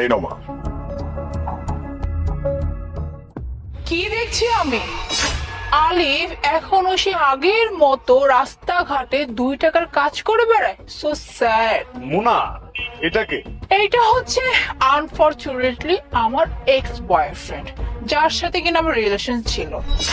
এই নাও মা। কি দেখছি আমি? আলিফ এখনো সে আগের মতো রাস্তাঘাটে 2 টাকার কাজ করে বেড়ায়। So sad. মুনা, এটাকে এইটা হচ্ছে আনফরচুনেটলি আমার এক্স বয়ফ্রেন্ড, যার সাথে কিনা আমার রিলেশন ছিল।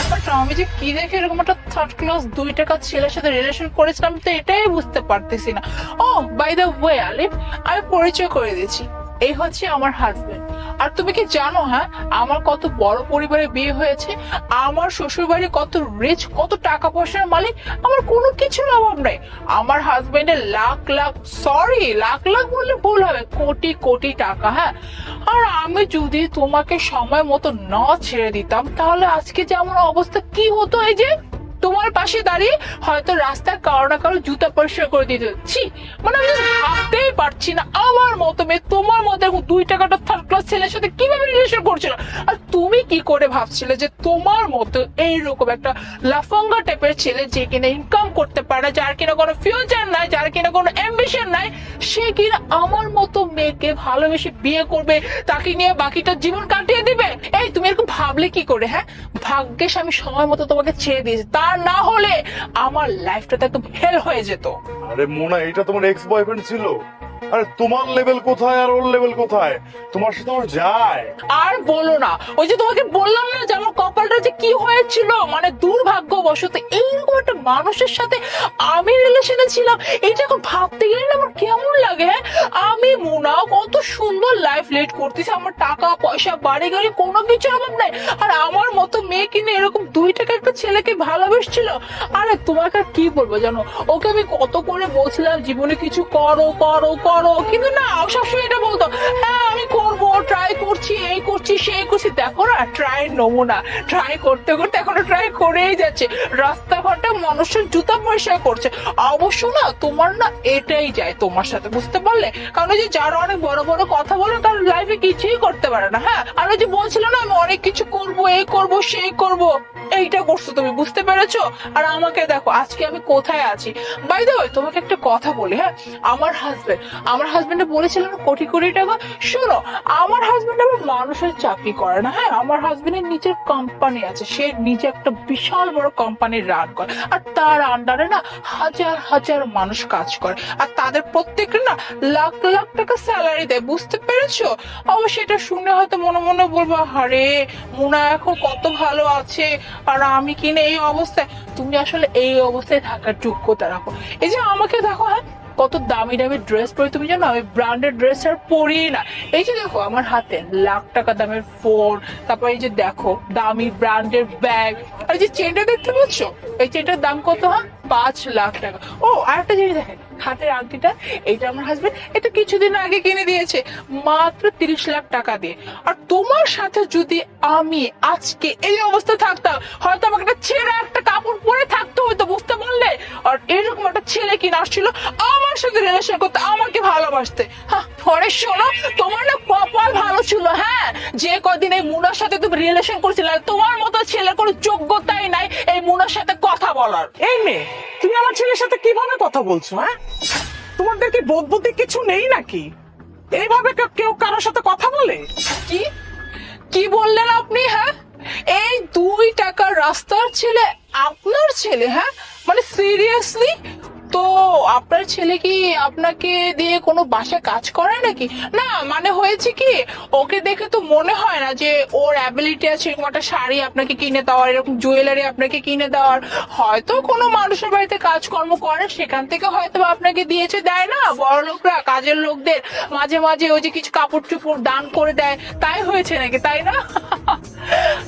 বাট আমি যে কি দেখে এরকম একটা থার্ড ক্লাস 2 টাকার ছেলের সাথে রিলেশন করেছিলাম তো এটাই বুঝতে পারতেছি না। ও বাই দ্য ওয়ে আলিফ, আমি পরিচয় করে দিচ্ছি, এই হচ্ছে আমার হাজবেন্ড। আর তুমি কি জানো হ্যাঁ, আমার কত বড় পরিবারে বিয়ে হয়েছে, আমার শ্বশুর বাড়ি কত রিচ, কত টাকা পয়সার মালিক, আমার কোনো কিছুর অভাব নাই। আমার হাজবেন্ডের লাখ লাখ, সরি লাখ লাখ বললে ভুল হবে, কোটি কোটি টাকা। হ্যাঁ, আর আমি যদি তোমাকে সময় মতো না ছেড়ে দিতাম তাহলে আজকে যে আমার অবস্থা কি হতো, এই যে তোমার পাশে দাঁড়িয়ে হয়তো রাস্তায় কারো না কারো জুতা পরিষ্কার করে দিতে হচ্ছে। মানে আমি ভাবতেই পারছি না আমার মতো মেয়ে তোমার মতো 2 টাকাটা থার্ড ক্লাস ছেলের সাথে কিভাবে রিলেশন করছিল। আর তুমি কি করে ভাবছিলে যে তোমার মতো এইরকম একটা লাফাঙ্গা টাইপের ছেলে, যে কিনা ইনকাম করতে পারে, যার কিনা কোনো ফিউচার নাই, যার কিনা কোনো অ্যাম্বিশন নাই, সে কিনা আমার মতো মেয়েকে ভালোবেসে বিয়ে করবে, তাকে নিয়ে বাকিটা জীবন কাটিয়ে দিবে? এই তুমি এরকম ভাবলে কি করে? হ্যাঁ, ভাগ্যেশ আমি সময় মতো তোমাকে ছেড়ে দিয়েছি, তা না হলে আমার লাইফটা তো একদম হেল হয়ে যেত। আরে মোনা, এটা তোমার এক্স বয়ফ্রেন্ড ছিল? আরে তোমার লেভেল কোথায় আর ওর লেভেল কোথায়? তোমার সাথে ওর যায়? আর বলো না, ওই যে তোমাকে বললাম না যে আমার কপালটা যে কি হয়েছিল, মানে দুর্ভাগ্যবশত এইরকম একটা মানুষের সাথে আমি রিলেশনে ছিলাম। এটা এখন ভাবতে গেলে না আমার কেমন লাগে। হ্যাঁ, আমি মোনা কত সুন্দর লাইফ লিড করতেছি, আমার টাকা পয়সা বাড়ি গাড়ি কোনো কিছু অভাব নাই, আর আমার মতো মেয়ে কিনে এরকম 2 টাকা একটা ছেলেকে ভালোবেসছিল। আরে তোমাকে আর কি বলবো জানো, ওকে আমি কত করে বলছিলাম জীবনে কিছু করো করো করো, কিন্তু না, সবসময় এটা বলতো হ্যাঁ আমি করবো, ট্রাই করছি, এই করছি সেই করছি। দেখো না, ট্রাই নমুনা, ট্রাই করতে করতে এখনো ট্রাই করেই যাচ্ছে, রাস্তাঘাটে মানুষের জুতা পরিষ্কার করছে। অবশ্য না তোমার না এটাই যায় তোমার সাথে, বুঝতে পারলে? কারণ ওই যে যারা অনেক বড় বড় কথা বলে তার লাইফে কিছুই করতে পারে না। হ্যাঁ, আর ওই যে বলছিল না আমি অনেক কিছু করবো, এই করবো সেই করবো, এইটা করছো তুমি, বুঝতে পেরেছো? আর আমাকে দেখো আজকে আমি কোথায় আছি। বাই দ্য ওয়ে তোমাকে একটা কথা বলি, হ্যাঁ, আমার হাজবেন্ড বলেছিলাম কোটি কোটি টাকা। শোনো, আমার হাজবেন্ড আবার মানুষের চাকরি করে না। হ্যাঁ, আমার হাজবেন্ডের নিজের কোম্পানি আছে, সে নিজে একটা বিশাল বড় কোম্পানি রান করে, আর তার আন্ডারে না হাজার হাজার মানুষ কাজ করে, আর তাদের প্রত্যেকের না লাখ লাখ টাকা স্যালারি দেয়, বুঝতে পেরেছো? অবশ্যই এটা শুনে হয়তো মনে মনে বলবো আরে মোনা এখন কত ভালো আছে, আর আমি কিনে এই অবস্থায়। তুমি আসলে এই অবস্থায় থাকার যোগ্যতা রাখো। এই যে আমাকে দেখো, হ্যাঁ কত দামি দামি ড্রেস পরে, তুমি জানো আমি ব্র্যান্ডেড ড্রেস আর পরি না। এই যে দেখো আমার হাতে লাখ টাকা দামের ফোন, তারপর এই যে দেখো দামি ব্র্যান্ডের ব্যাগ, আর এই যে চেনটা দেখতে পাচ্ছ, এই চেনটার দাম কত? হ্যাঁ 5 লাখ টাকা। ও আর একটা জিনিস দেখেন, হাতের আংটিটা, এটা আমার হাজবেন্ড এটা কিছুদিন আগে কিনে দিয়েছে মাত্র 30 লাখ টাকা দিয়ে। আর তোমার সাথে যদি আমি আজকে এই অবস্থা থাকতাম, হয়তো আমাকে একটা ছেঁড়া একটা কাপড় পরে থাকতে হতো, বুঝতে পারলে? আর এরকম একটা ছেলে কিনে আসছিল আমার সাথে রিলেশন করতে, আমাকে ভালোবাসতে। হ্যাঁ, পরে শোনো, তোমার না কপাল ভালো ছিল, হ্যাঁ, যে কদিন এই মুনার সাথে তুমি রিলেশন করছিলে, তোমার মতো ছেলের কোনো যোগ্যতাই নাই এই মুনার সাথে কথা বলার। এই মেয়ে, তুমি আমার ছেলের সাথে কিভাবে কথা বলছো? হ্যাঁ, তোমাদের কি বোধ বুদ্ধি কিছু নেই নাকি? এইভাবে কেউ কারোর সাথে কথা বলে? কি কি বললেন আপনি? হ্যাঁ, এই 2 টাকার রাস্তার ছেলে আপনার ছেলে? হ্যাঁ, মানে সিরিয়াসলি? তো আপনার ছেলে কি আপনাকে দিয়ে কোনো বাসায় কাজ করে নাকি? না মানে হয়েছে কি, ওকে দেখে তো মনে হয় না যে ওর অ্যাবিলিটি আছে এরকম একটা শাড়ি আপনাকে কিনে দেওয়ার, এরকম জুয়েলারি আপনাকে কিনে দেওয়ার। হয়তো কোনো মানুষের বাড়িতে কাজকর্ম করে, সেখান থেকে হয়তো আপনাকে দিয়েছে, দেয় না বড় লোকরা কাজের লোকদের মাঝে মাঝে ওই যে কিছু কাপড় চোপড় দান করে দেয়, তাই হয়েছে নাকি, তাই না?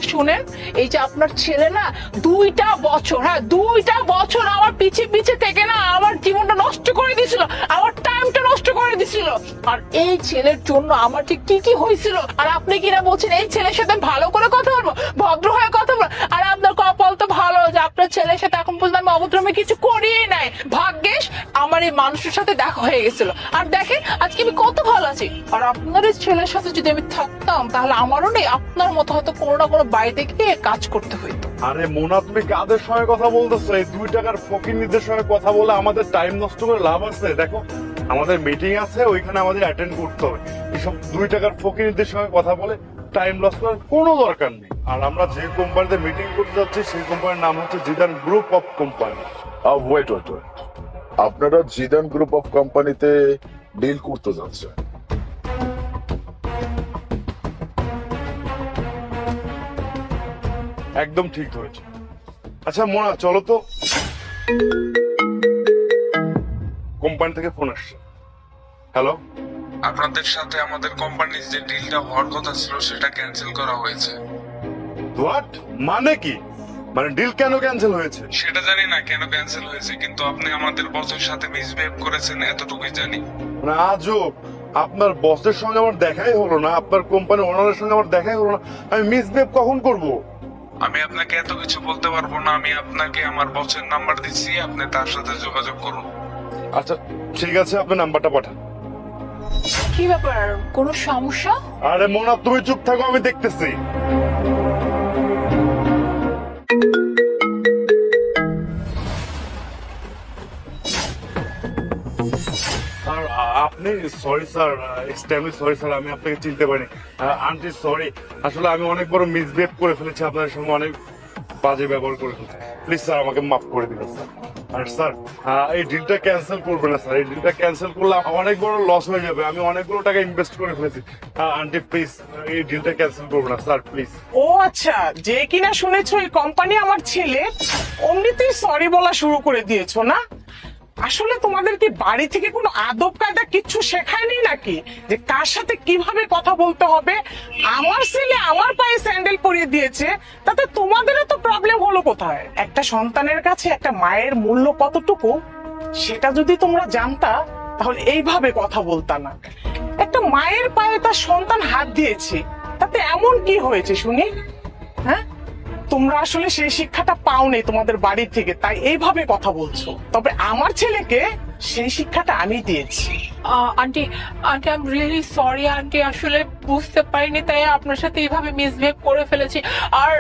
শুনেন, এই যে আপনার ছেলে না 2টা বছর, হ্যাঁ 2টা বছর আমার পিছে পিছে থেকে না আমার জীবনটা নষ্ট করে দিয়েছিল, আমার টাইমটা নষ্ট করে দিয়েছিল। আর এই ছেলের জন্য আমার ঠিক কি কি হয়েছিল, আর আপনি কিনা বলছেন এই ছেলের সাথে ভালো করে কথা বলবো, ভদ্র হয়ে কথা বলবো। আর আপনার কপাল তো ভালো যে আপনার ছেলের সাথে এখন পর্যন্ত আমি অভদ্রমে কিছু করিয়ে নাই। ভাগ্যেশ আমার এই মানুষের সাথে দেখা হয়ে গেছিল, আর দেখেন আজকে আমি কত ভালো আছি। আর আপনার এই ছেলের সাথে যদি আমি থাকতাম তাহলে আমারও নেই আপনার মতো হয়তো কোনো না কোনো বাড়িতে গিয়ে কাজ করতে হইতো। আরে মোনা, তুমি কাদের সঙ্গে কথা বলতেছো? এই 2 টাকার ফকিন্নিদের সঙ্গে কথা বলে আমাদের টাইম নষ্ট করে লাভ আছে? দেখো আমাদের মিটিং আছে, ওইখানে আমাদের অ্যাটেন্ড করতে হবে। এসব 2 টাকার ফকিরদের সঙ্গে কথা বলে টাইম লস করার কোনো দরকার নেই। আর আমরা যে কোম্পানিতে মিটিং করতে যাচ্ছি সেই কোম্পানির নাম হচ্ছে Zidan group of company. Wait wait wait, আপনারা জিদান গ্রুপ অফ কোম্পানিতে ডিল করতে যাচ্ছেন? একদম ঠিক ধরেছে। আচ্ছা মোনা, চলো তো। কোম্পানি থেকে ফোন আসছে। হ্যালো, আপনাদের সাথে আমাদের কোম্পানির যে ডিলটা হওয়ার কথা ছিল সেটা ক্যান্সেল করা হয়েছে। হোয়াট? মানে কি? মানে ডিল কেন ক্যান্সেল হয়েছে? সেটা জানি না কেন ক্যান্সেল হয়েছে, কিন্তু আপনি আমাদের বসের সাথে মিসবিহেভ করেছেন এতটুকুই জানি। মানে আজব, আপনার বসের সঙ্গে আমার দেখাই হলো না, আপনার কোম্পানি ওনারের সঙ্গে আমার দেখাই হলো না, আমি মিসবিহেভ কখন করব? আমি আপনাকে এত কিছু বলতে পারবো না। আমি আপনাকে আমার বসের নাম্বার দিচ্ছি, আপনি তার সাথে যোগাযোগ করুন। আচ্ছা ঠিক আছে, আপনি নাম্বারটা পাঠান। কি ব্যাপার, কোনো সমস্যা? আরে মোনা, তুমি চুপ থাকো, আমি দেখতেছি। স্যার আপনি sorry sir, extremely sorry sir, আমি আপনাকে চিনতে পারিনি। আন্টি সরি, আসলে আমি অনেক বড় মিসবিহেভ করে ফেলেছি, আপনার সঙ্গে অনেক বাজে ব্যবহার করে ফেলেছি। প্লিজ স্যার আমাকে মাফ করে দিবেন স্যার। আর স্যার এই ডিলটা ক্যান্সেল করবেন না স্যার, এই ডিলটা ক্যান্সেল করলে অনেক বড় লস হয়ে যাবে, আমি অনেকগুলো টাকা ইনভেস্ট করে ফেলেছি। আন্টি প্লিজ এই ডিলটা ক্যান্সেল করবেন না স্যার, প্লিজ। ও আচ্ছা, যে কিনা শুনেছো এই কোম্পানি আমার ছেলে, অমনিতেই সরি বলা শুরু করে দিয়েছো না? আসলে তোমাদের কি বাড়ি থেকে কোনো আদব কায়দা কিচ্ছু শেখায়নি নাকি, যে কার সাথে কিভাবে কথা বলতে হবে? আমার ছেলে আমার পায়ে স্যান্ডেল পরিয়ে দিয়েছে, তাতে তোমাদেরও তো প্রবলেম হলো কোথায়? একটা সন্তানের কাছে একটা মায়ের মূল্য কতটুকু সেটা যদি তোমরা জানতা তাহলে এইভাবে কথা বলতা না। একটা মায়ের পায়ে তার সন্তান হাত দিয়েছে, তাতে এমন কি হয়েছে শুনি? হ্যাঁ, তোমরা আসলে সেই শিক্ষাটা পাওনি তোমাদের বাড়ি থেকে, তাই এইভাবে কথা বলছো। তবে আমার ছেলেকে সেই শিক্ষাটা আমি দিয়েছি। Aunty aunty I am really sorry aunty, আসলে বুঝতে পারিনি তাই আপনার সাথে এইভাবে মিসবিহেভ করে ফেলেছি। আর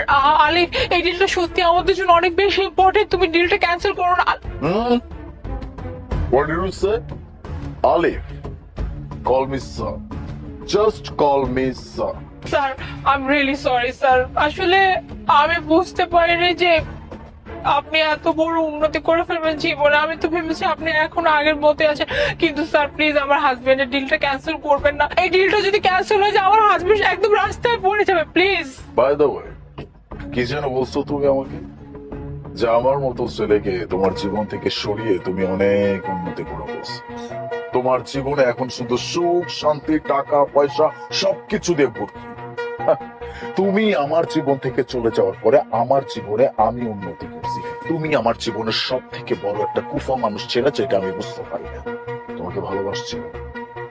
আলিফ, এই ডিলটা সত্যি আমাদের জন্য অনেক বেশি ইম্পর্টেন্ট, তুমি ডিলটা ক্যান্সেল করো না। What did you say? Alif, call me sir. Just call me sir. Sir I am really sorry sir, আসলে আমি বুঝতে পারিনি যে আপনি এত বড় উন্নতি করে ফেলবেন জীবনে। আমি তো ভেবেছি আপনি এখন আগের মতোই আছেন, কিন্তু স্যার প্লিজ আমার হাজবেন্ডের ডিলটা ক্যান্সেল করবেন না। এই ডিলটা যদি ক্যান্সেল হয়ে যায় আমার হাজবেন্ড একদম রাস্তায় পড়ে যাবে, প্লিজ। By the way, কি যেন বলছো তুমি আমাকে? যে আমার মতো ছেলেকে তোমার জীবন থেকে সরিয়ে তুমি অনেক উন্নতি করে ফেলছো। তোমার জীবনে এখন শুধু সুখ শান্তি টাকা পয়সা সবকিছু দিয়ে ভর্তি। তুমি আমার জীবন থেকে চলে যাওয়ার পরে আমার জীবনে আমি উন্নতি করছি, তুমি আমার জীবনের সব থেকে বড় একটা কুফা মানুষ ছেলে, যেটা আমি বুঝতে পারি না। তোমাকে ভালোবাসছি,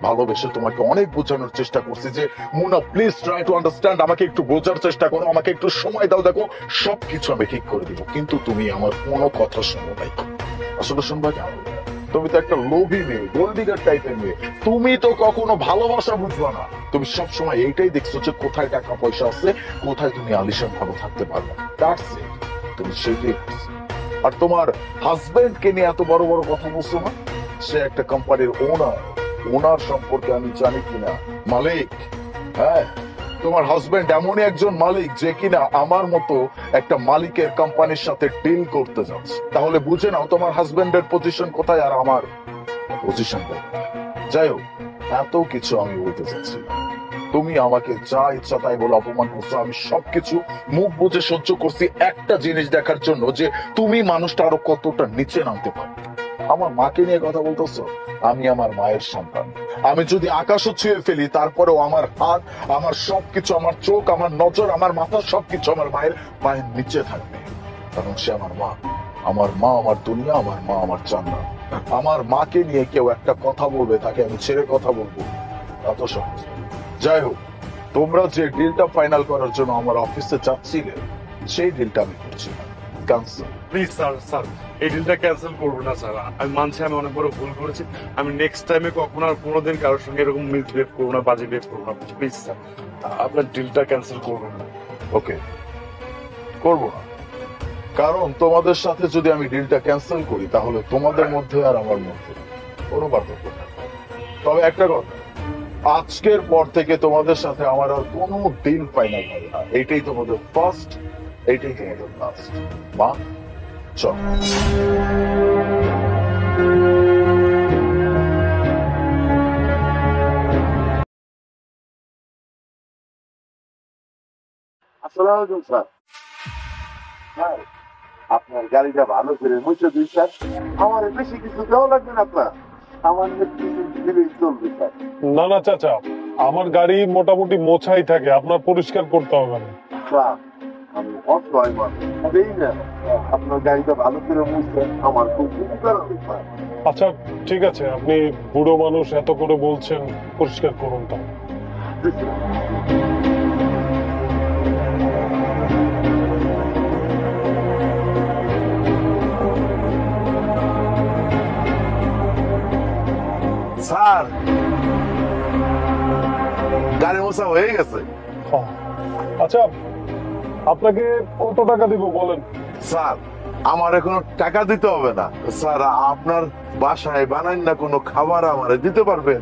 ভালোবেসে তোমাকে অনেক বোঝানোর চেষ্টা করছি যে মুনা প্লিজ ট্রাই টু আন্ডারস্ট্যান্ড, আমাকে একটু বোঝার চেষ্টা করো, আমাকে একটু সময় দাও, দেখো সবকিছু আমি ঠিক করে দিব। কিন্তু তুমি আমার কোনো কথা শোনো নাই। আসলে শুনবা কেন? তুমি তো একটা লোভী মেয়ে, গোল্ডিগার টাইপের মেয়ে, তুমি তো কখনো ভালোবাসা বুঝবা না। তুমি সবসময় এইটাই দেখছো যে কোথায় টাকা পয়সা আছে, কোথায় তুমি আলিশান ভালো থাকতে পারবে। দ্যাটস ইট, তুমি সেইটাই করছো। আর তোমার হাজবেন্ডকে নিয়ে এত বড় বড় কথা বলছো না? সে একটা কোম্পানির ওনার সম্পর্কে আমি জানি কিনা? মালিক। হ্যাঁ, তোমার হাজবেন্ড এমনই একজন মালিক যে কিনা আমার মতো একটা মালিকের কোম্পানির সাথে ডিল করতে যাচ্ছে। তাহলে বুঝে নাও তোমার হাজবেন্ডের পজিশন কোথায় আর আমার পজিশন কোথায়। যাই হোক, এত কিছু আমি বলতে চাচ্ছি না। তুমি আমাকে যা ইচ্ছা তাই বলে অপমান করছো, আমি সবকিছু মুখ বুঝে সহ্য করছি একটা জিনিস দেখার জন্য, যে তুমি মানুষটা আরো কতটা নিচে নামতে পারো। আমার মাকে নিয়ে কথা বলতেছো? আমি আমার মায়ের সন্তান, আমি যদি আকাশও ছুঁয়ে ফেলি তারপরেও আমার হাত, আমার সবকিছু, আমার চোখ, আমার নজর, আমার মাথা সবকিছু আমার মায়ের পায়ের নিচে থাকবে, কারণ সে আমার মা। আমার মা আমার দুনিয়া, আমার মা আমার জান্নাত। আমার মাকে নিয়ে কেউ একটা কথা বলবে, তাকে আমি ছেড়ে কথা বলবো, এত সহজ। যাই হোক, তোমরা যে ডিলটা ফাইনাল করার জন্য আমার অফিসে যাচ্ছিলে সেই ডিলটা আমি করছি না, ক্যান্সেল। প্লিজ স্যার, স্যার এই ডিলটা ক্যান্সেল করবো না স্যার। আমি মানছি আমি অনেক বড় ভুল করেছি, আমি নেক্সট টাইমে কখনো আর কোনোদিন কারোর সঙ্গে এরকম মিসবিহেভ করবো না, বাজে বিহেভ করবো না। প্লিজ স্যার আপনার ডিলটা ক্যান্সেল করবেন না। ওকে, করবো না, কারণ তোমাদের সাথে যদি আমি ডিলটা ক্যান্সেল করি তাহলে তোমাদের মধ্যে আর আমার মধ্যে কোনো পার্থক্য নেই। তবে একটা কথা, আজকের পর থেকে তোমাদের সাথে আমার আর কোনো দিন ফাইনাল হবে না। এইটাই তোমাদের ফার্স্ট, এইটাই তোমাদের লাস্ট। মা চল। আসসালামু আলাইকুম স্যার। স্যার, আপনার গাড়িটা ভালো করে মুছে দিন স্যার। আমার বেশি কিছু দেওয়া লাগবে না আপনার, আমার কিছু দিলেই চলবে স্যার। না না চাচা, আমার গাড়ি মোটামুটি মোছাই থাকে, আপনার পরিষ্কার করতে হবে না। স্যার, আমি অসহায় মানুষ, এই না আপনার গাড়িটা ভালো করে মুছে আমার খুব উপকার হবে স্যার। আচ্ছা ঠিক আছে, আপনি বুড়ো মানুষ এত করে বলছেন, পরিষ্কার করুন তা। স্যার, গাড়ি মোছা হয়ে গেছে। আচ্ছা আপনাকে কত টাকা দিব বলেন? স্যার, আমার কোনো টাকা দিতে হবে না স্যার। আপনার বাসায় বানান না কোনো খাবার আমারে দিতে পারবেন?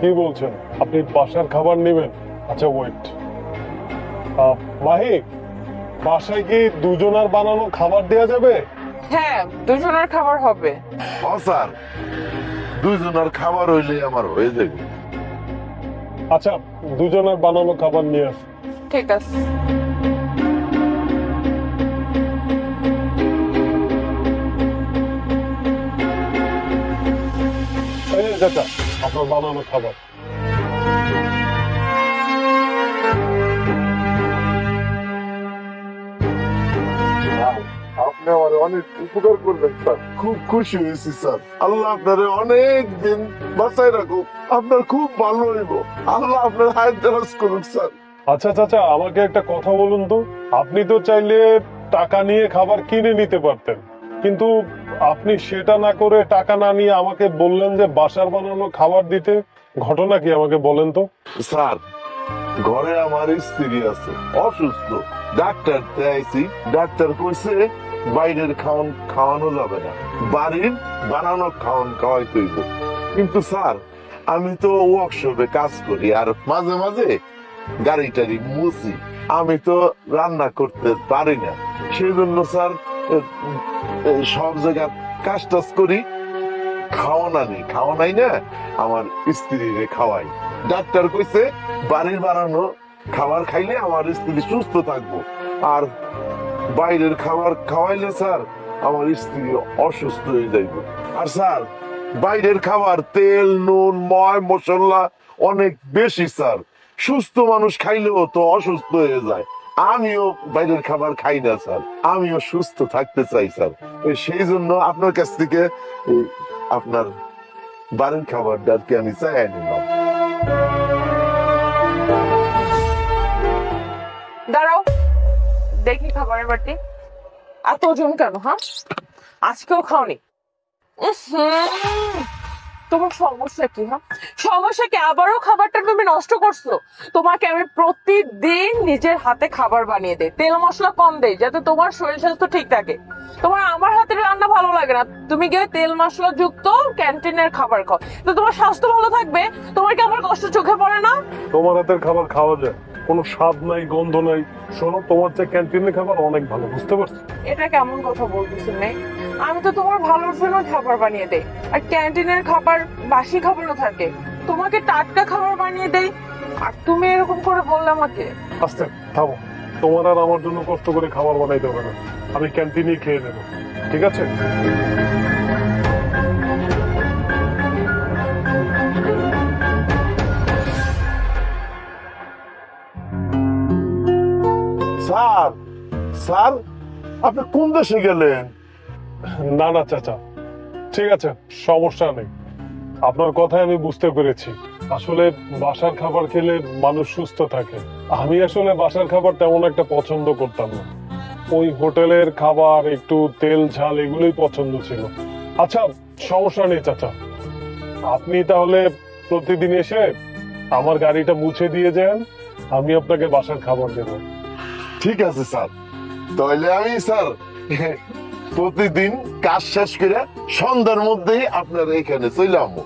কি বলছেন, আপনি বাসার খাবার নেবেন? আচ্ছা ওয়েট, মাহি, বাসায় কি দুজনার বানানো খাবার দেওয়া যাবে? হ্যাঁ, দুজনের খাবার হবে। ও স্যার, দুইজনের খাবার হইলে আমার হয়ে যাবে। আচ্ছা দুজনের বানানো খাবার নিয়ে আস। ঠিক আছে। এই যে চাচা, আপনার বানানো খাবার। আপনি আমার অনেক উপকার করলেন স্যার, খুব খুশি হয়েছি স্যার। আল্লাহ আপনার অনেক দিন বাঁচাই রাখুক, আপনার খুব ভালো হইব। আল্লাহ আপনার হায়াত দারাজ করুক স্যার। আচ্ছা চাচা, আমাকে একটা কথা বলুন তো, আপনি তো চাইলে টাকা নিয়ে খাবার কিনে নিতে পারতেন, কিন্তু আপনি সেটা না করে টাকা না নিয়ে আমাকে বললেন যে বাসার বানানো খাবার দিতে। ঘটনা কি আমাকে বলেন তো? স্যার, ঘরে আমার স্ত্রী আছে, অসুস্থ, ডাক্তার দেখাইছি, ডাক্তার কইছে বাইরের খাওয়ানো যাবে না, বাড়ির বানানো খাওয়াই হইব। কিন্তু স্যার, আমি তো ওয়ার্কশপে কাজ করি আর মাঝে মাঝে গাড়ি টাড়ি মুছি, আমি তো রান্না করতে পারি না। সেই জন্য স্যার সব জায়গায় কাজ টাজ করি, খাওয়ানাই না আমার স্ত্রীরে খাওয়াই। ডাক্তার কইছে বাড়ির বানানো খাবার খাইলে আমার স্ত্রী সুস্থ থাকবো, আর বাইরের খাবার খাওয়াইলে স্যার আমার স্ত্রী অসুস্থ হয়ে যাইব। আর স্যার, বাইরের খাবার তেল নুন ময় মশলা অনেক বেশি স্যার, সুস্থ মানুষ খাইলেও তো অসুস্থ হয়ে যায়। আমিও বাইরের খাবার খাই না স্যার, আমিও সুস্থ থাকতে চাই স্যার। সেই জন্য আপনার কাছ থেকে আপনার বাড়ির খাবারটা আর কি আমি চাই নিলাম। দাঁড়াও, দেখি খাবারের বাটি। এত ওজন কেন? হ্যাঁ, আজকেও খাওনি? তোমার সমস্যা কি? হ্যাঁ, সমস্যা কি? আবারও খাবারটা তুমি নষ্ট করছো। তোমাকে আমি প্রতিদিন নিজের হাতে খাবার বানিয়ে দেই, তেল মশলা কম দেই, যাতে তোমার শরীর স্বাস্থ্য ঠিক থাকে। তোমার আমার হাতের রান্না ভালো লাগে না, তুমি গিয়ে তেল মশলা যুক্ত ক্যান্টিনের খাবার খাও, তো তোমার স্বাস্থ্য ভালো থাকবে। তোমার কি আমার কষ্ট চোখে পড়ে না? তোমার হাতের খাবার খাওয়া যায়, কোনো স্বাদ নাই গন্ধ নাই। শোনো, তোমার চেয়ে ক্যান্টিনের খাবার অনেক ভালো, বুঝতে পারছো? এটা কেমন কথা বলতেছি মেয়ে? আমি তো তোমার ভালোর জন্য খাবার বানিয়ে দেই, আর ক্যান্টিনের খাবার বাসি খাবারও থাকে, তোমাকে টাটকা খাবার বানিয়ে দেই, আর তুমি এরকম করে বললে আমাকে? আস্তে থামো, তোমার আর আমার জন্য কষ্ট করে খাবার বানাইতে হবে না, আমি ক্যান্টিনেই খেয়ে নেবো, ঠিক আছে? স্যার, স্যার, আপনি কোন দেশে গেলেন? না না চাচা, ঠিক আছে, সমস্যা নেই। আপনার কথায় আমি বুঝতে পেরেছি, আসলে বাসার খাবার খেলে মানুষ সুস্থ থাকে। আমি আসলে বাসার খাবার তেমন একটা পছন্দ করতাম না, ওই হোটেলের খাবার একটু তেল ঝাল এগুলোই পছন্দ ছিল। আচ্ছা সমস্যা নেই চাচা, আপনি তাহলে প্রতিদিন এসে আমার গাড়িটা মুছে দিয়ে যান, আমি আপনাকে বাসার খাবার দেবো। ঠিক আছে স্যার, তাহলে আমি স্যার প্রতিদিন কাজ শেষ করে সন্ধ্যার মধ্যেই আপনার এখানে চলে আসবো।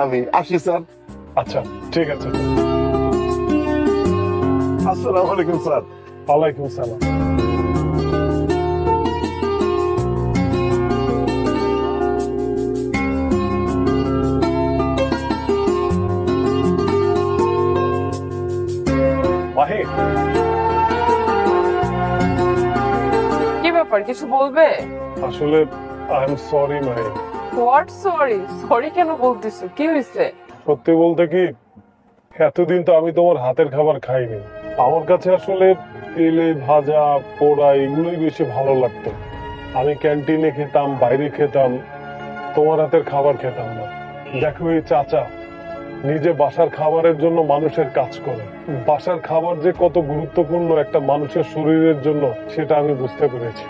আমি আসি স্যার। আচ্ছা ঠিক আছে। আসসালামু আলাইকুম স্যার। ওয়ালাইকুম সালাম। মাহি, কি ব্যাপার, কিছু বলবে? আসলে I am sorry Mahi. What sorry? Sorry কেন বলতেছো, কি হয়েছে? সত্যি বলতে কি, এতদিন তো আমি তোমার হাতের খাবার খাইনি। আমার কাছে আসলে তেলে ভাজা পোড়া এগুলোই বেশি ভালো লাগতো। আমি ক্যান্টিনে খেতাম, বাইরে খেতাম, তোমার হাতের খাবার খেতাম না। দেখো এই চাচা নিজে বাসার খাবারের জন্য মানুষের কাজ করে। বাসার খাবার যে কত গুরুত্বপূর্ণ একটা মানুষের শরীরের জন্য সেটা আমি বুঝতে পেরেছি।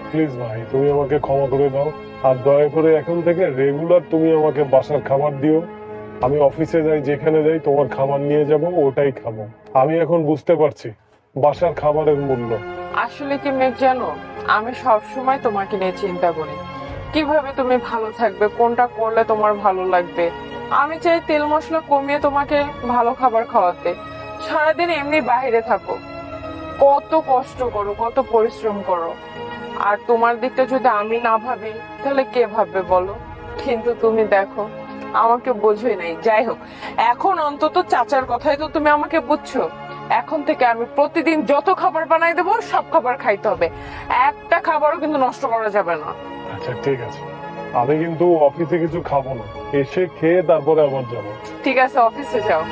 প্লিজ ভাই, তুমি আমাকে ক্ষমা করে দাও। আর দয়া করে এখন থেকে রেগুলার তুমি আমাকে বাসার খাবার দিও। আমি অফিসে যাই, যেখানে যাই তোমার খাবার নিয়ে যাব, ওটাই খাবো। আমি এখন বুঝতে পারছি বাসার খাবারের মূল্য। আসলে কি মেঘ জানো, আমি সব সময় তোমাকে নিয়ে চিন্তা করি, কিভাবে তুমি ভালো থাকবে, কোনটা করলে তোমার ভালো লাগবে। আমি চাই তেল মশলা কমিয়ে তোমাকে ভালো খাবার খাওয়াতে। সারাদিন এমনি বাইরে থাকো, কত কষ্ট করো, কত পরিশ্রম করো, আর তোমার দিকটা যদি আমি না ভাবি তাহলে কে ভাববে বলো? কিন্তু তুমি দেখো আমাকে বোঝোই নাই। যাই হোক, এখন অন্তত চাচার কথাই তো তুমি আমাকে বুঝছো। এখন থেকে আমি প্রতিদিন যত খাবার বানাই দেবো সব খাবার খাইতে হবে, একটা খাবারও কিন্তু নষ্ট করা যাবে না। আচ্ছা ঠিক আছে, আমি কিন্তু অফিসে কিছু খাবো না, এসে খেয়ে তারপরে আবার যাবো। ঠিক আছে, অফিসে যাও।